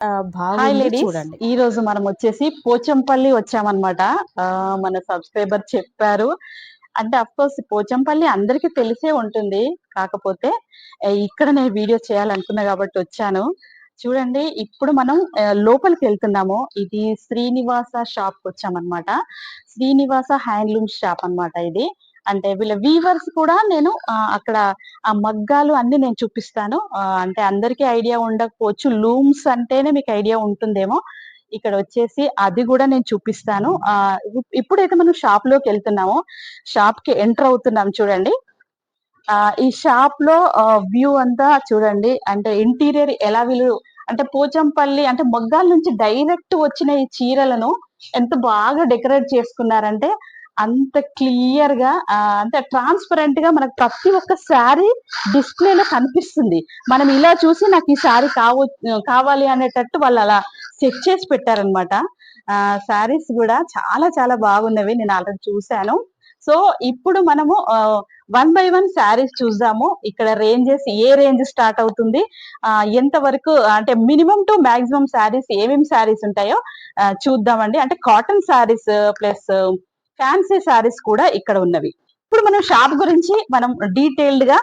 Hi బాగుంది ladies, చూడండి. ఈ రోజు మనం వచ్చేసి పోచంపల్లి వచ్చామన్నమాట. మన సబ్స్క్రైబర్ చెప్పారు. అంటే అఫ్ కోర్స్ పోచంపల్లి అందరికీ తెలిసే ఉంటుంది. కాకపోతే ఇక్కడ నేను వీడియో చేయాలనుకున్నా కాబట్టి వచ్చాను. చూడండి, ఇప్పుడు మనం లోపలికి వెళ్తున్నాము. ఇది శ్రీనివాస షాప్‌కి వచ్చామన్నమాట. శ్రీనివాస హ్యాండ్లూమ్ షాప్ అన్నమాట ఇది. అంటే వీళ్ళ వీవర్స్ కూడా నేను అక్కడ ఆ మగ్గాలు అన్నీ నేను చూపిస్తాను. అంటే అందరికీ ఐడియా ఉండకపోవచ్చు. లూమ్స్ అంటేనే మీకు ఐడియా ఉంటుందేమో. ఇక్కడ వచ్చేసి అది గూడా నేను చూపిస్తాను. ఇప్పుడైతే మనం షాప్‌లోకెళ్తున్నాము. షాప్‌కి ఎంటర్ అవుతున్నాం చూడండి. ఈ షాప్‌లో వ్యూ అంతా చూడండి. అంటే ఇంటీరియర్ ఎలా వీళ్ళు అంటే పోచంపల్లి అంటే మొగ్గాల నుంచి డైరెక్ట్ వచ్చిన ఈ చీరలను ఎంత బాగా డెకరేట్ చేసుకున్నారంటే అంత క్లియర్‌గా అంటే ట్రాన్స్‌పరెంట్‌గా మనకు ప్రతి ఒక్క శారీ డిస్‌ప్లేలో కనిపిస్తుంది. మనం ఇలా చూసి నాకు ఈ శారీ కావాలి అనేటట్టు వాళ్ళు అలా సెట్ చేసి పెట్టారనమాట. శారీస్ గూడా చాలా చాలా బాగున్నవి. నేను ఆల్రెడీ చూసాను. సో, ఇప్పుడు మనము వన్ బై వన్ శారీస్ చూద్దాము. ఇక్కడ రేంజెస్ ఏ రేంజ్ స్టార్ట్ అవుతుంది, ఎంత వరకు అంటే మినిమం టు మాక్సిమం శారీస్ ఏమేమి శారీస్ ఉంటాయో చూద్దామండి. అంటే cotton saris plus fancy saris కూడా ఇక్కడ ఉన్నవి. ఇప్పుడు మనం షాప్ గురించి మనం డీటెయిల్డ్ గా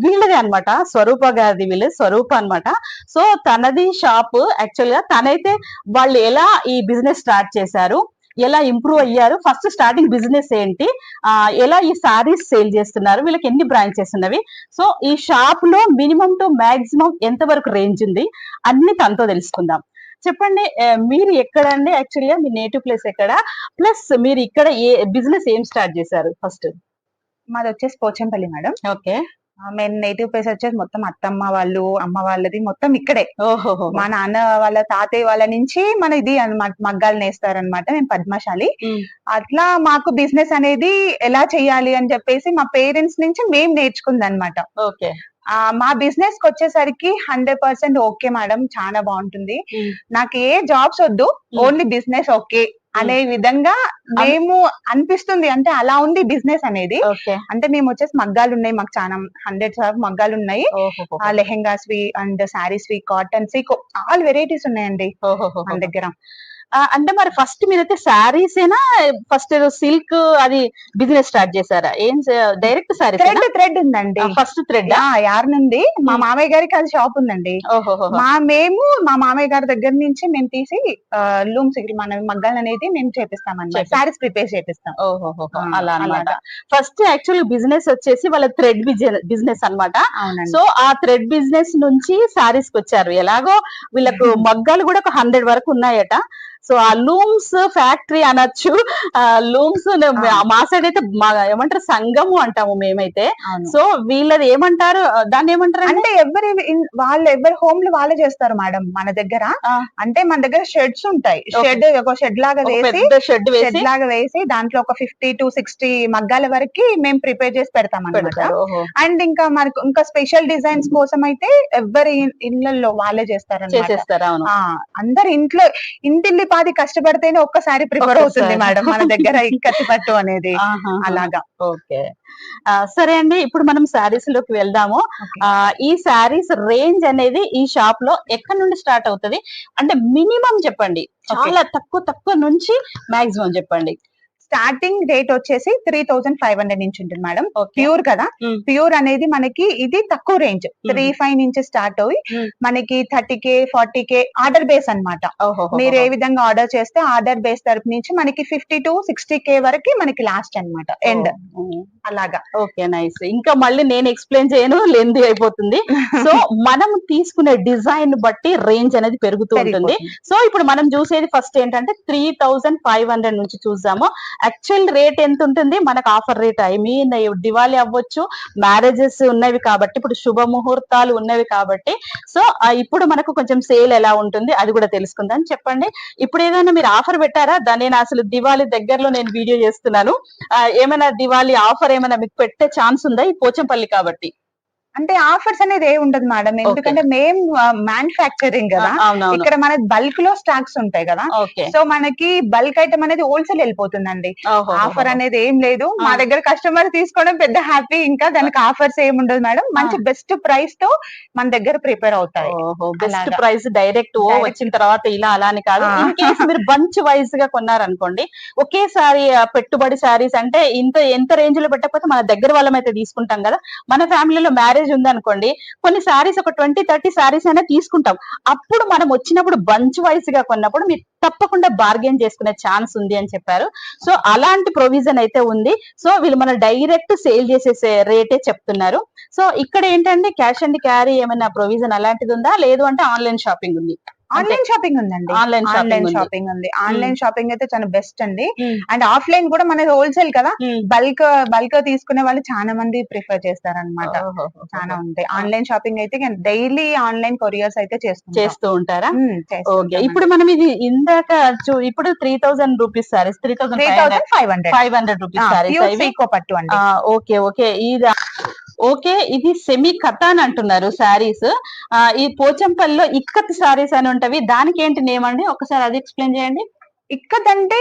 వీళ్ళదే అన్నమాట, స్వరూప గారిది, వీళ్ళు స్వరూప అన్నమాట. సో తనది షాప్. యాక్చువల్ గా తనైతే వాళ్ళు ఎలా ఈ బిజినెస్ స్టార్ట్ చేశారు, ఎలా ఇంప్రూవ్ అయ్యారు, ఫస్ట్ స్టార్టింగ్ బిజినెస్ ఏంటి, ఎలా ఈ సారీస్ సేల్ చేస్తున్నారు, వీళ్ళకి ఎన్ని బ్రాంచెస్ ఉన్నవి, సో ఈ షాప్ లో మినిమం టు మాక్సిమం ఎంత వరకు రేంజ్ ఉంది అన్ని తనతో తెలుసుకుందాం. చెప్పండి, మీరు ఎక్కడండి? యాక్చువల్‌గా మీ నేటివ్ ప్లేస్ ఎక్కడ? ప్లస్ మీరు ఇక్కడ ఏ బిజినెస్ ఏం స్టార్ట్ చేశారు ఫస్ట్? మాది వచ్చేసి పోచంపల్లి మేడం. ఓకే. మేము నేటివ్ ప్లేస్ వచ్చేసి మొత్తం అత్తమ్మ వాళ్ళు, అమ్మ వాళ్ళది మొత్తం ఇక్కడే. ఓహోహో. మా నాన్న వాళ్ళ తాతయ్య వాళ్ళ నుంచి మన ఇది అన్నమాట, మగ్గాలు నేస్తారనమాట. మేము పద్మశాలి. అట్లా మాకు బిజినెస్ అనేది ఎలా చెయ్యాలి అని చెప్పేసి మా పేరెంట్స్ నుంచి మేము నేర్చుకుందనమాట. ఓకే. మా బిజినెస్ కి వచ్చేసరికి 100% ఓకే మేడం, చాలా బాగుంటుంది. నాకు ఏ జాబ్స్ వద్దు, ఓన్లీ బిజినెస్ ఓకే అనే విధంగా మేము అనిపిస్తుంది. అంటే అలా ఉంది బిజినెస్ అనేది. అంటే మేము వచ్చేసి మగ్గాలు ఉన్నాయి, మాకు చాలా హండ్రెడ్స్ ఆఫ్ మగ్గాలు ఉన్నాయి. లెహెంగాస్ వి అండ్ శారీస్ వి, కాటన్స్ వి, ఆల్ వెరైటీస్ ఉన్నాయండి మన దగ్గర. అంటే మరి ఫస్ట్ మీరైతే శారీస్ ఏనా, ఫస్ట్ ఏదో సిల్క్ అది బిజినెస్ స్టార్ట్ చేశారా? ఏం డైరెక్ట్ శారీ థ్రెడ్ ఉందండి, ఫస్ట్ థ్రెడ్ యార్ నుండి. మా మామయ్య గారికి అది షాప్ ఉందండి. మా మామయ్య గారి దగ్గర నుంచి మేము తీసి లూమ్స్ మన మగ్గాలు అనేది మేము చేపిస్తామన్నమాట, శారీస్ ప్రిపేర్ చేపిస్తాం. అలా అన్నమాట. ఫస్ట్ యాక్చువల్ బిజినెస్ వచ్చేసి వాళ్ళ థ్రెడ్ బిజినెస్ అన్నమాట. సో ఆ థ్రెడ్ బిజినెస్ నుంచి శారీస్ కి వచ్చారు. ఎలాగో వీళ్ళకు మగ్గాలు కూడా ఒక 100 వరకు ఉన్నాయట. సో ఆ లూమ్స్ ఫ్యాక్టరీ అనొచ్చు. లూమ్స్ మా సైడ్ అయితే ఏమంటారు, సంఘము అంటాము మేమైతే. సో వీళ్ళది ఏమంటారు, దాన్ని ఏమంటారు అంటే ఎవరి హోమ్ లో వాళ్ళే చేస్తారు మేడం మన దగ్గర. అంటే మన దగ్గర షెడ్స్ ఉంటాయి. ఒక షెడ్ లాగా వేసి దాంట్లో ఒక 50 to 60 మగ్గాల వరకు మేము ప్రిపేర్ చేసి పెడతాం అన్నమాట. అండ్ ఇంకా మనకు ఇంకా స్పెషల్ డిజైన్స్ కోసం అయితే ఎవరి ఇళ్లలో వాళ్ళే చేస్తారు. అందరు ఇంటిల్లి పాది కష్టపడితేనే ఒక్కసారి ప్రిపేర్ అవుతుంది మేడం మన దగ్గర ఇక్కత్తి పట్టు అనేది. అలాగా. ఓకే, సరే అండి. ఇప్పుడు మనం శారీస్ లోకి వెళ్దాము. ఈ శారీస్ రేంజ్ అనేది ఈ షాప్ లో ఎక్కడి నుండి స్టార్ట్ అవుతుంది అంటే మినిమం చెప్పండి, చాలా తక్కువ నుంచి మాక్సిమం చెప్పండి. స్టార్టింగ్ రేట్ వచ్చేసి 3500 నుంచి ఉంటుంది మేడం. ప్యూర్ కదా, ప్యూర్ అనేది మనకి ఇది తక్కువ రేంజ్, 35 నుంచి స్టార్ట్ అయ్యి మనకి 30K 40K ఆర్డర్ బేస్ అన్నమాట. మీరు ఏ విధంగా ఆర్డర్ చేస్తే ఆర్డర్ బేస్ తరపు నుంచి మనకి 50 to 60K వరకు మనకి లాస్ట్ అన్నమాట, ఎండ్. అలాగా. Okay, nice. ఇంకా మళ్ళీ నేను ఎక్స్ప్లెయిన్ చేయను, లెంది అయిపోతుంది. సో మనం తీసుకునే డిజైన్ బట్టి రేంజ్ అనేది పెరుగుతూ ఉంటుంది. సో ఇప్పుడు మనం చూసేది ఫస్ట్ ఏంటంటే 3500 నుంచి చూద్దాము. యాక్చువల్ రేట్ ఎంత ఉంటుంది మనకు, offer rate, I mean Diwali అవ్వచ్చు, మ్యారేజెస్ ఉన్నవి కాబట్టి, ఇప్పుడు శుభ ముహూర్తాలు ఉన్నవి కాబట్టి, సో ఇప్పుడు మనకు కొంచెం సేల్ ఎలా ఉంటుంది అది కూడా తెలుసుకుందాం. చెప్పండి, ఇప్పుడు ఏదైనా మీరు ఆఫర్ పెట్టారా? దాన్ని నేను అసలు దివాళీ దగ్గరలో నేను వీడియో చేస్తున్నాను. ఏమైనా దివాళీ ఆఫర్ ఏమైనా మీకు పెట్టే ఛాన్స్ ఉందా ఈ పోచంపల్లి కాబట్టి? అంటే ఆఫర్స్ అనేది ఏ ఉండదు మేడం, ఎందుకంటే మేము మ్యానుఫ్యాక్చరింగ్ కదా, ఇక్కడ మన బల్క్ లో స్టాక్స్ ఉంటాయి కదా, సో మనకి బల్క్ ఐటమ్ అనేది హోల్సేల్ వెళ్ళిపోతుందండి. ఆఫర్ అనేది ఏం లేదు, మా దగ్గర కస్టమర్ తీసుకోవడం పెద్ద హ్యాపీ, ఇంకా దానికి ఆఫర్స్ ఏం ఉండదు మేడం, మంచి బెస్ట్ ప్రైస్ తో మన దగ్గర ప్రిపేర్ అవుతాయి. బెస్ట్ ప్రైస్ డైరెక్ట్ వచ్చిన తర్వాత ఇలా అలా అని కాదు, ఇన్ కేసు మీరు బంచ్ వైజ్ గా కొన్నారనుకోండి, ఒకేసారి పెట్టుబడి శారీస్ అంటే ఎంత రేంజ్ లో పెట్టకపోతే మన దగ్గర వాళ్ళం అయితే తీసుకుంటాం కదా, మన ఫ్యామిలీలో మ్యారేజ్ ఉంది అనుకోండి, కొన్ని శారీస్ ఒక 20-30 శారీస్ అయినా తీసుకుంటాం, అప్పుడు మనం వచ్చినప్పుడు బంచ్ వైజ్ గా కొన్నప్పుడు మీరు తప్పకుండా బార్గెన్ చేసుకునే ఛాన్స్ ఉంది అని చెప్పారు. సో అలాంటి ప్రొవిజన్ అయితే ఉంది. సో వీళ్ళు మన డైరెక్ట్ సేల్ చేసే రేటే చెప్తున్నారు. సో ఇక్కడ ఏంటంటే క్యాష్ అండ్ క్యారీ ఏమైనా ప్రొవిజన్ అలాంటిది ఉందా, లేదు అంటే ఆన్లైన్ షాపింగ్ ఉంది? ఆన్లైన్ షాపింగ్ ఉందండి, ఆన్లైన్ షాపింగ్ ఉంది. ఆన్లైన్ షాపింగ్ అయితే చాలా బెస్ట్ అండి. అండ్ ఆఫ్లైన్ కూడా మనది హోల్సేల్ కదా, బల్క్ తీసుకునే వాళ్ళు చాలా మంది ప్రిఫర్ చేస్తారనమాట. చాలా ఉంటాయి. ఆన్లైన్ షాపింగ్ అయితే డైలీ ఆన్లైన్ కొరియర్స్ అయితే చేస్తూ ఉంటారా? ఓకే, ఇప్పుడు మనం ఇది ఇందాక ఇప్పుడు 3000 రూపీస్ సారీస్, 3500 రూపీస్ సారీస్ పట్టు అండి. ఓకే ఓకే, ఇది ఓకే, ఇది సెమీ కథాన్ అంటున్నారు శారీస్. ఈ పోచంపల్లిలో ఇక్కత్ శారీస్ అని ఉంటవి, దానికి ఏంటి నేమ్ అండి, ఒకసారి అది ఎక్స్ప్లెయిన్ చేయండి. ఇక్కత్ అంటే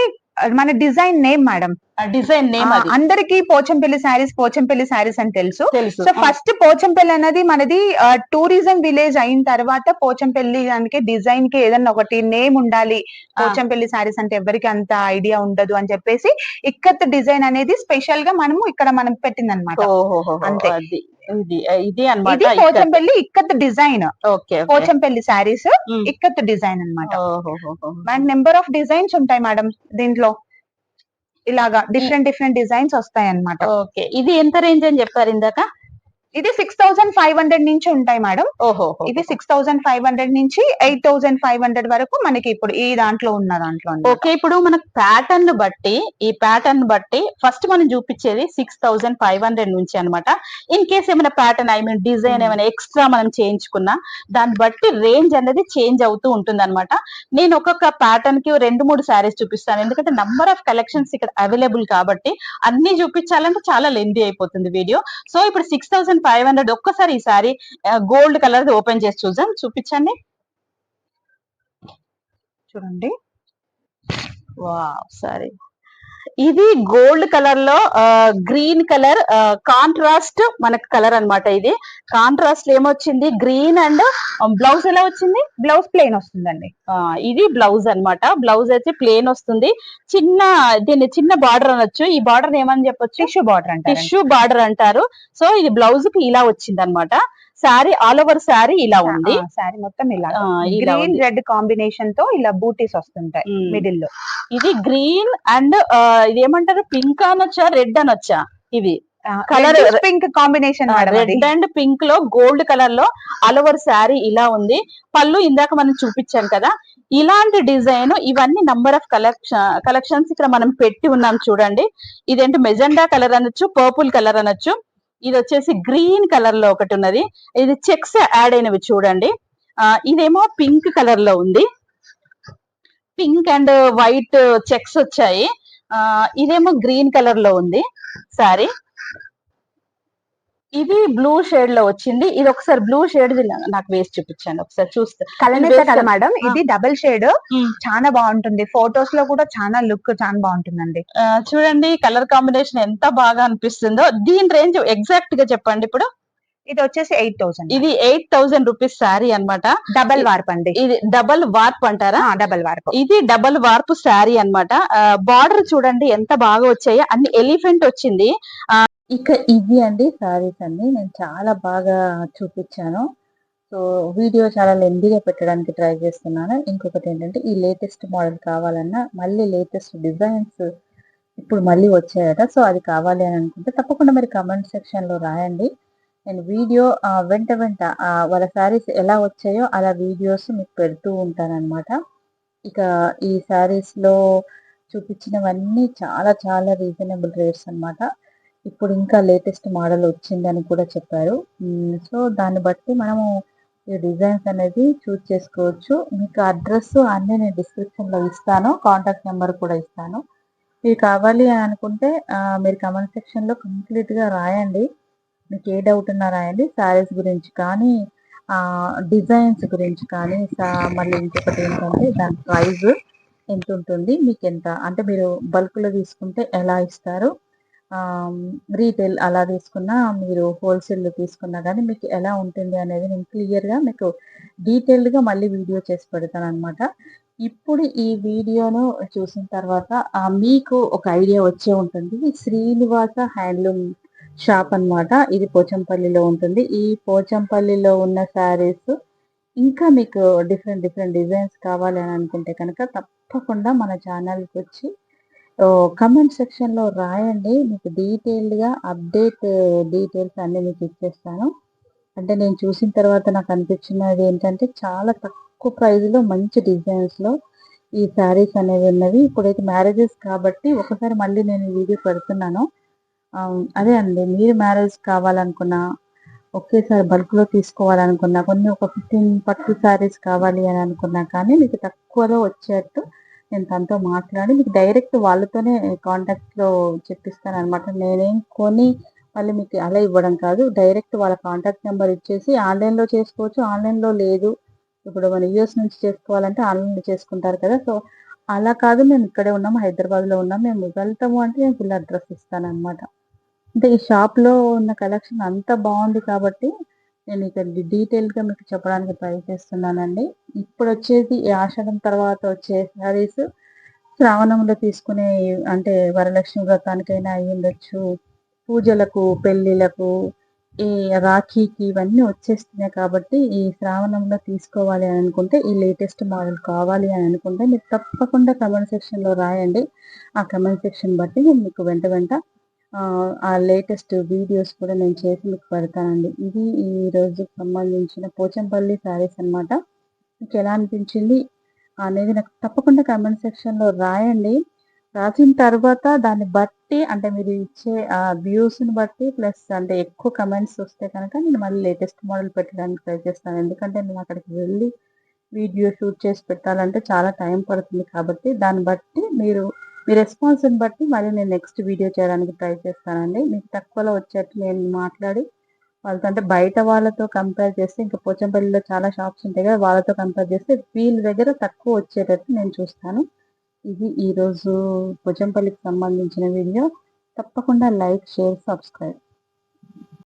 మన design name madam, design name. అందరికి పోచంపల్లి శారీస్ అని తెలుసు. సో ఫస్ట్ పోచంపల్లి అనేది మనది టూరిజం విలేజ్ అయిన తర్వాత పోచంపల్లి దానికి డిజైన్ కి ఏదన్నా ఒకటి నేమ్ ఉండాలి, పోచంపల్లి శారీస్ అంటే ఎవరికి అంత ఐడియా ఉండదు అని చెప్పేసి ఇక్కత్ డిజైన్ అనేది స్పెషల్ గా మనం పెట్టింది అనమాట. అంతే, ఇది అన్నమాట Pochampally Ikkat design. Okay, Pochampally sarees Ikkat design అనమాట. నెంబర్ ఆఫ్ డిజైన్స్ ఉంటాయి మేడం దీంట్లో, ఇలాగా డిఫరెంట్ డిజైన్స్ వస్తాయి అన్నమాట. ఓకే, ఇది ఎంత రేంజ్ అని చెప్పారు ఇందాక? ఇది 6500 నుంచి ఉంటాయి మేడం. ఇది 6500 నుంచి 8500 వరకు మనకి ఇప్పుడు ఈ దాంట్లో ఉన్న దాంట్లో. ఓకే, ఇప్పుడు మనకు ప్యాటర్న్ బట్టి ఫస్ట్ మనం చూపించేది 6500 నుంచి అనమాట. ఇన్ కేస్ ఏమైనా ప్యాటర్న్ డిజైన్ ఏమైనా ఎక్స్ట్రా మనం చేయించుకున్నా దాన్ని బట్టి రేంజ్ అనేది చేంజ్ అవుతూ ఉంటుంది అనమాట. నేను ఒక్కొక్క ప్యాటర్న్ కి 2-3 శారీస్ చూపిస్తాను, ఎందుకంటే నంబర్ ఆఫ్ కలెక్షన్స్ ఇక్కడ అవైలబుల్ కాబట్టి అన్ని చూపించాలంటే చాలా లెంతీ అయిపోతుంది వీడియో. సో ఇప్పుడు 6500 ఒక్కసారి ఈ సారీ గోల్డ్ కలర్ ఓపెన్ చేసి చూపించండి. చూడండి, వావ్, సారీ ఇది గోల్డ్ కలర్ లో గ్రీన్ కలర్ కాంట్రాస్ట్ మనకు కలర్ అన్నమాట. ఇది కాంట్రాస్ట్ ఏమొచ్చింది, గ్రీన్ అండ్ బ్లౌజ్ ఎలా వచ్చింది? బ్లౌజ్ ప్లెయిన్ వస్తుందండి. ఇది బ్లౌజ్ అన్నమాట. బ్లౌజ్ అయితే ప్లెయిన్ వస్తుంది. దీన్ని చిన్న బార్డర్ అనొచ్చు. ఈ బార్డర్ ఏమని చెప్పొచ్చు? టిష్యూ బార్డర్ అంటారు. సో ఇది బ్లౌజ్ కి ఇలా వచ్చింది అనమాట. శారీ ఆల్ ఓవర్ శారీ ఇలా ఉంది. శారీ మొత్తం ఇలా గ్రీన్ రెడ్ కాంబినేషన్ తో ఇలా బూటీస్ వస్తుంటాయి మిడిల్ లో. ఇది గ్రీన్ అండ్ ఇది ఏమంటారు, పింక్ అనొచ్చా, రెడ్ అనొచ్చా? ఇది colour pink combination, red and pink లో గోల్డ్ కలర్ లో ఆల్ ఓవర్ శారీ ఇలా ఉంది. పళ్ళు ఇందాక మనం చూపించాం కదా, ఇలాంటి డిజైన్ ఇవన్నీ నంబర్ ఆఫ్ కలెక్షన్స్ ఇక్కడ మనం పెట్టి ఉన్నాం. చూడండి, ఇదేంటి మెజెండా కలర్ అనొచ్చు, పర్పుల్ కలర్ అనొచ్చు. ఇది వచ్చేసి గ్రీన్ కలర్ లో ఒకటి ఉన్నది. ఇది చెక్స్ యాడ్ అయినవి చూడండి. ఇదేమో పింక్ కలర్ లో ఉంది, పింక్ అండ్ వైట్ చెక్స్ వచ్చాయి. ఇదేమో గ్రీన్ కలర్ లో ఉంది సారీ. ఇది బ్లూ షేడ్ లో వచ్చింది. ఇది ఒకసారి బ్లూ షేడ్ నాకు వేసి చూపించండి ఒకసారి చూస్తే. కలనేత కదా మేడం, ఇది డబుల్ షేడ్, చాలా బాగుంటుంది. ఫొటోస్ లో కూడా చాలా లుక్ చాలా బాగుంటుందండి. చూడండి కలర్ కాంబినేషన్ ఎంత బాగా అనిపిస్తుందో. దీని రేంజ్ ఎగ్జాక్ట్ గా చెప్పండి ఇప్పుడు. ఇది వచ్చేసి 8000. ఇది 8000 రూపీస్ శారీ అన్నమాట. డబల్ వార్ప్ అండి. ఇది డబల్ వార్ప్ అంటారా? Double warp. ఇది డబల్ వార్ప్ శారీ అన్నమాట. బార్డర్ చూడండి ఎంత బాగా వచ్చాయి, అన్ని ఎలిఫెంట్ వచ్చింది. ఇక ఇది అండి శారీస్ అన్ని నేను చాలా బాగా చూపించాను. సో వీడియో చాలా లెందీగా పెట్టడానికి ట్రై చేస్తున్నాను. ఇంకొకటి ఏంటంటే, ఈ లేటెస్ట్ మోడల్ కావాలన్నా మళ్ళీ లేటెస్ట్ డిజైన్స్ ఇప్పుడు మళ్ళీ వచ్చాయట. సో అది కావాలి అని అనుకుంటే తప్పకుండా మీరు కమెంట్ సెక్షన్ లో రాయండి. నేను వీడియో వెంట వాళ్ళ శారీస్ ఎలా వచ్చాయో అలా వీడియోస్ మీకు పెడుతూ ఉంటానన్నమాట. ఇక ఈ శారీస్ లో చూపించినవన్నీ చాలా చాలా రీజనబుల్ రేట్స్ అన్నమాట. ఇప్పుడు ఇంకా లేటెస్ట్ మోడల్ వచ్చిందని కూడా చెప్పారు. సో దాన్ని బట్టి మనము ఈ డిజైన్స్ అనేది చూస్ చేసుకోవచ్చు. మీకు అడ్రస్ అన్నీ నేను డిస్క్రిప్షన్లో ఇస్తాను, కాంటాక్ట్ నెంబర్ కూడా ఇస్తాను. ఇవి కావాలి అని అనుకుంటే మీరు కమెంట్ సెక్షన్లో కంప్లీట్గా రాయండి. మీకు ఏ డౌట్ ఉన్నా రాయండి. శారీస్ గురించి కానీ, డిజైన్స్ గురించి కానీ, మళ్ళీ ఇంకొకటి ఏంటంటే దాని ప్రైస్ ఎంతుంటుంది? మీకెంత అంటే మీరు బల్క్‌లో తీసుకుంటే ఎలా ఇస్తారు? రీటైల్ అలా తీసుకున్నా, మీరు హోల్‌సేల్‌లో తీసుకున్నా గానీ మీకు ఎలా ఉంటుంది అనేది నేను క్లియర్‌గా మీకు డీటెయిల్డ్‌గా మళ్ళీ వీడియో చేసి పెడతాననమాట. ఇప్పుడు ఈ వీడియోను చూసిన తర్వాత మీకు ఒక ఐడియా వచ్చే ఉంటుంది. శ్రీనివాస హ్యాండ్లూమ్ షాప్ అనమాట. ఇది పోచంపల్లిలో ఉంటుంది. ఈ పోచంపల్లిలో ఉన్న శారీస్ ఇంకా మీకు డిఫరెంట్ డిఫరెంట్ డిజైన్స్ కావాలి అని అనుకుంటే కనుక తప్పకుండా మన ఛానల్‌కొచ్చి కమెంట్ సెక్షన్‌లో రాయండి. మీకు డీటెయిల్డ్‌గా అప్డేట్ డీటెయిల్స్ అన్నీ మీకు ఇచ్చేస్తాను. అంటే నేను చూసిన తర్వాత నాకు అనిపించినది ఏంటంటే చాలా తక్కువ ప్రైస్‌లో మంచి డిజైన్స్‌లో ఈ శారీస్ అనేవి ఉన్నవి. ఇప్పుడైతే మ్యారేజెస్ కాబట్టి ఒకసారి మళ్ళీ నేను ఈ వీడియో పెడుతున్నాను. అదే అండి, మీరు మ్యారేజ్ కావాలనుకున్నా, ఒకేసారి బల్క్‌లో తీసుకోవాలనుకున్నా, కొన్ని ఒక 15 పట్టు శారీస్ కావాలి అని అనుకున్నా కానీ మీకు తక్కువలో వచ్చేట్టు నేను తనతో మాట్లాడి మీకు డైరెక్ట్ వాళ్ళతోనే కాంటాక్ట్‌లో చెప్పిస్తాననమాట. నేనేం కొని మళ్ళీ మీకు అలా ఇవ్వడం కాదు. డైరెక్ట్ వాళ్ళ కాంటాక్ట్ నెంబర్ ఇచ్చేసి ఆన్‌లైన్‌లో చేసుకోవచ్చు. ఆన్‌లైన్‌లో లేదు, ఇప్పుడు మన యూఎస్ నుంచి చేసుకోవాలంటే ఆన్‌లైన్‌లో చేసుకుంటారు కదా! సో, అలా కాదు, మేము ఇక్కడే ఉన్నాము, హైదరాబాద్‌లో ఉన్నాం, మేము వెళ్తాము అంటే నేను ఫుల్ అడ్రస్ ఇస్తాననమాట. అంటే ఈ షాప్‌లో ఉన్న కలెక్షన్ అంత బావుంది కాబట్టి నేను ఇక డీటెయిల్‌గా మీకు చెప్పడానికి ట్రై చేస్తున్నానండి. ఇప్పుడొచ్చేది ఈ ఆషాఢం తర్వాత వచ్చే శారీస్ శ్రావణంలో తీసుకునే, అంటే వరలక్ష్మి వ్రతానికైనా అయ్యుండొచ్చు, పూజలకు, పెళ్ళిళ్ళకు, ఈ రాఖీకి ఇవన్నీ వచ్చేస్తున్నాయి కాబట్టి ఈ శ్రావణంలో తీసుకోవాలి అని అనుకుంటే, ఈ లేటెస్ట్ మోడల్ కావాలి అని అనుకుంటే మీరు తప్పకుండా కామెంట్ సెక్షన్‌లో రాయండి. ఆ కామెంట్ సెక్షన్ బట్టి నేను మీకు వెంట వెంట ఆ లేటెస్ట్ వీడియోస్ కూడా నేను చేసి మీకు పెడతానండి. ఇది ఈ రోజుకి సంబంధించిన పోచంపల్లి శారీస్ అనమాట. మీకెలా అనిపించింది అనేది నాకు తప్పకుండా కామెంట్ సెక్షన్‌లో రాయండి. రాసిన తర్వాత దాన్ని బట్టి, అంటే మీరు ఇచ్చే వ్యూస్‌ని బట్టి ప్లస్ అంటే ఎక్కువ కమెంట్స్ వస్తే కనుక నేను మళ్ళీ లేటెస్ట్ మోడల్ పెట్టడానికి ట్రై చేస్తాను. ఎందుకంటే నేను అక్కడికి వెళ్ళి వీడియో షూట్ చేసి పెట్టాలంటే చాలా టైం పడుతుంది కాబట్టి దాన్ని బట్టి మీ రెస్పాన్స్‌ని బట్టి మళ్ళీ నేను నెక్స్ట్ వీడియో చేయడానికి ట్రై చేస్తానండి. మీకు తక్కువలో వచ్చేట్టు నేను మాట్లాడి వాళ్ళతో, అంటే బయట వాళ్ళతో కంపేర్ చేస్తే ఇంకా పోచంపల్లిలో చాలా షాప్స్ ఉంటాయి కదా! వాళ్ళతో కంపేర్ చేస్తే వీళ్ళ దగ్గర తక్కువ వచ్చేటట్టు నేను చూస్తాను. ఇది ఈరోజు పోచంపల్లికి సంబంధించిన వీడియో. తప్పకుండా లైక్, షేర్, సబ్స్క్రైబ్.